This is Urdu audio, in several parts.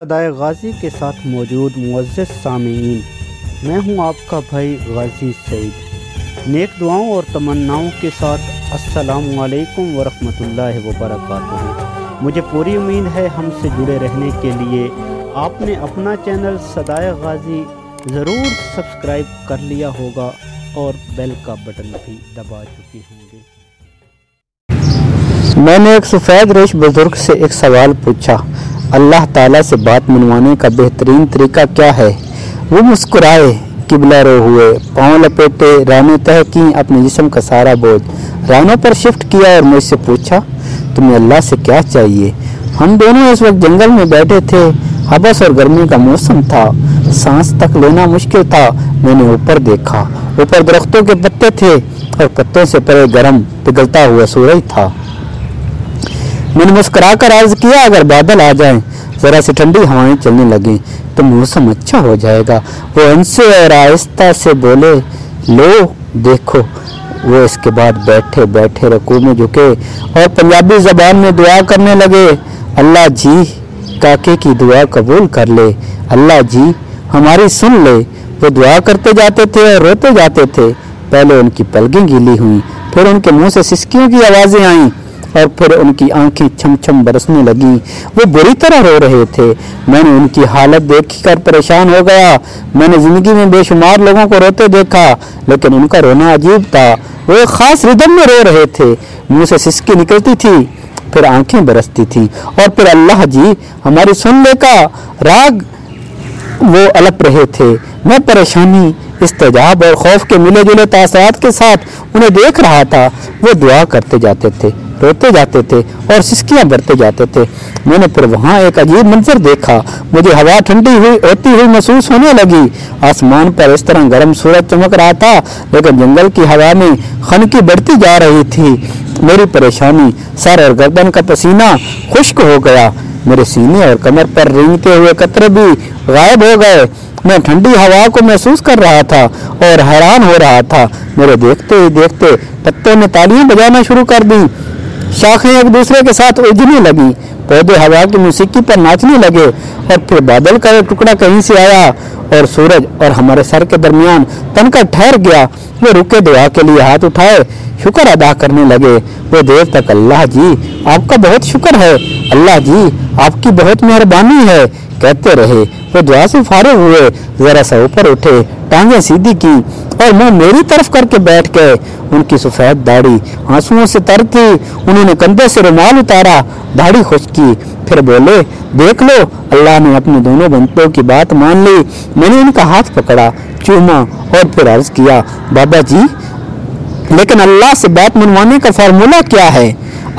سدائے غازی کے ساتھ موجود معزز سامعین، میں ہوں آپ کا بھائی غازی سعید، نیک دعاؤں اور تمناؤں کے ساتھ السلام علیکم ورحمۃ اللہ وبرکاتہ۔ مجھے پوری امید ہے ہم سے جڑے رہنے کے لیے آپ نے اپنا چینل سدائے غازی ضرور سبسکرائب کر لیا ہوگا اور بیل کا بٹن بھی دبا چکے ہوں گے۔ میں نے ایک سفید ریش بزرگ سے ایک سوال پوچھا، اللہ تعالیٰ سے بات منوانے کا بہترین طریقہ کیا ہے؟ وہ مسکرائے، قبلہ رو ہوئے، پاؤں لپیٹے، رانیں تہہ کیں، اپنے جسم کا سارا بوجھ رانوں پر شفٹ کیا اور مجھ سے پوچھا، تمہیں اللہ سے کیا چاہیے؟ ہم دونوں اس وقت جنگل میں بیٹھے تھے، حبس اور گرمی کا موسم تھا، سانس تک لینا مشکل تھا۔ میں نے اوپر دیکھا، اوپر درختوں کے پتے تھے اور پتوں سے پرے گرم پگھلتا ہوا سورج تھا۔ میں نے مسکرا کر عرض کیا، اگر بادل آ جائیں، ذرا سی ٹھنڈی ہوائیں چلنے لگیں تو موسم اچھا ہو جائے گا۔ وہ ہنسے اور آہستہ سے بولے، لو دیکھو۔ وہ اس کے بعد بیٹھے بیٹھے رکوع میں جھکے اور پنجابی زبان میں دعا کرنے لگے، اللہ جی کاکے کی دعا قبول کر لے، اللہ جی ہماری سن لے۔ وہ دعا کرتے جاتے تھے اور روتے جاتے تھے۔ پہلے ان کی پلکیں گیلی ہوئیں، پھر ان کے منہ سے سسکیوں کی آوازیں آئیں اور پھر ان کی آنکھیں چھم چھم برسنے لگیں۔ وہ بری طرح رو رہے تھے۔ میں نے ان کی حالت دیکھ کر پریشان ہو گیا۔ میں نے زندگی میں بے شمار لوگوں کو روتے دیکھا، لیکن ان کا رونا عجیب تھا۔ وہ ایک خاص ردم میں رو رہے تھے، منہ سے سسکی نکلتی تھی، پھر آنکھیں برستی تھیں اور پھر اللہ جی ہماری سن لے کا راگ وہ الپ رہے تھے۔ میں پریشانی، استجاب اور خوف کے ملے جلے تاثرات کے ساتھ انہیں دیکھ رہا تھا۔ وہ دعا کرتے جاتے تھے، روتے جاتے تھے اور سسکیاں بھرتے جاتے تھے۔ میں نے پھر وہاں ایک عجیب منظر دیکھا۔ مجھے ہوا ٹھنڈی ہوتی ہوئی محسوس ہونے لگی۔ آسمان پر اس طرح گرم سورج چمک رہا تھا، لیکن جنگل کی ہوا میں خنکی بڑھتی جا رہی تھی۔ میری پریشانی، سر اور گردن کا پسینہ خشک ہو گیا۔ میرے سینے اور کمر پر رینگتے ہوئے قطرے بھی غائب ہو گئے۔ میں ٹھنڈی ہوا کو محسوس کر رہا تھا اور حیران ہو رہا تھا۔ میرے دیکھتے ہی دیکھتے پتوں نے تالیاں بجانا شروع کر دی، شاخیں ایک دوسرے کے ساتھ الجھنے لگیں، پودے ہوا کی موسیقی پر ناچنے لگے اور پھر بادل کا ایک ٹکڑا کہیں سے آیا اور سورج اور ہمارے سر کے درمیان تن کر ٹھہر گیا۔ وہ رکے، دعا کے لیے ہاتھ اٹھائے، شکر ادا کرنے لگے۔ وہ دیر تک اللہ جی آپ کا بہت شکر ہے، اللہ جی آپ کی بہت مہربانی ہے کہتے رہے۔ وہ دعا سے فارغ ہوئے، ذرا سا اوپر اٹھے، ٹانگیں سیدھی کی اور منہ میری طرف کر کے بیٹھ گئے۔ ان کی سفید داڑھی آنسوؤں سے تر تھی۔ انہوں نے کندھے سے رومال اتارا، داڑھی خشک کی، پھر بولے، دیکھ لو اللہ نے اپنے دونوں بندوں کی بات مان لی۔ میں نے ان کا ہاتھ پکڑا، چوما اور پھر عرض کیا، بابا جی لیکن اللہ سے بات منوانے کا فارمولا کیا ہے؟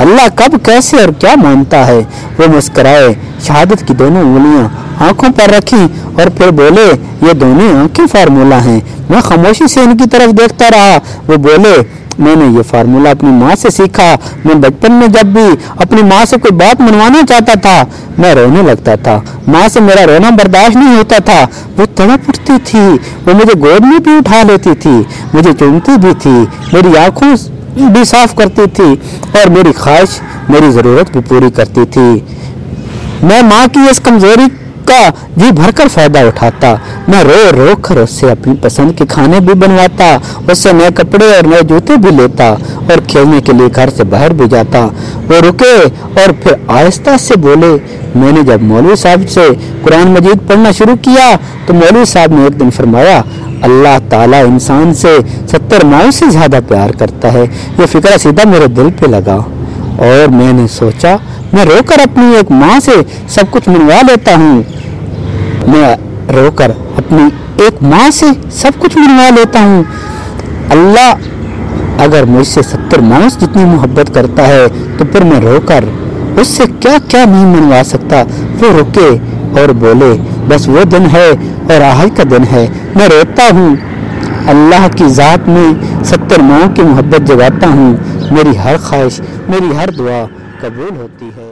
اللہ کب، کیسے اور کیا مانتا ہے؟ وہ مسکرائے، شہادت کی دونوں انگلیاں آنکھوں پر رکھی اور پھر بولے، یہ دونوں آنکھیں فارمولا ہیں۔ میں خاموشی سے ان کی طرف دیکھتا رہا۔ وہ بولے، میں نے یہ فارمولا اپنی ماں سے سیکھا۔ میں بچپن میں جب بھی اپنی ماں سے کوئی بات منوانا چاہتا تھا، میں رونے لگتا تھا۔ ماں سے میرا رونا برداشت نہیں ہوتا تھا، وہ تڑپ اٹھتی تھی، وہ مجھے گود میں بھی اٹھا لیتی تھی، مجھے چومتی بھی تھی، میری آنکھوں بھی صاف کرتی تھی اور میری خواہش، میری ضرورت بھی پوری کرتی تھی۔ میں ماں کی اس کمزوری کا جی بھر کر فائدہ اٹھاتا۔ میں رو رو کر اس سے اپنی پسند کے کھانے بھی بنواتا، اس سے نئے کپڑے اور نئے جوتے بھی لیتا اور کھیلنے کے لیے گھر سے باہر بھی جاتا۔ وہ رکے اور پھر آہستہ سے بولے، میں نے جب مولوی صاحب سے قرآن مجید پڑھنا شروع کیا تو مولوی صاحب نے ایک دن فرمایا، اللہ تعالیٰ انسان سے 70 ماؤں سے زیادہ پیار کرتا ہے۔ یہ فکر سیدھا میرے دل پہ لگا اور میں نے سوچا، میں رو کر اپنی ایک ماں سے سب کچھ منوا لیتا ہوں، میں رو کر اپنی ایک ماں سے سب کچھ منوا لیتا ہوں۔ اللہ اگر مجھ سے 70 ماؤں جتنی محبت کرتا ہے تو پھر میں رو کر اس سے کیا کیا نہیں منوا سکتا۔ وہ رکے اور بولے، بس وہ دن ہے اور آج کا دن ہے، میں روتا ہوں، اللہ کی ذات میں 70 ماؤں کی محبت جگاتا ہوں، میری ہر خواہش، میری ہر دعا قبول ہوتی ہے۔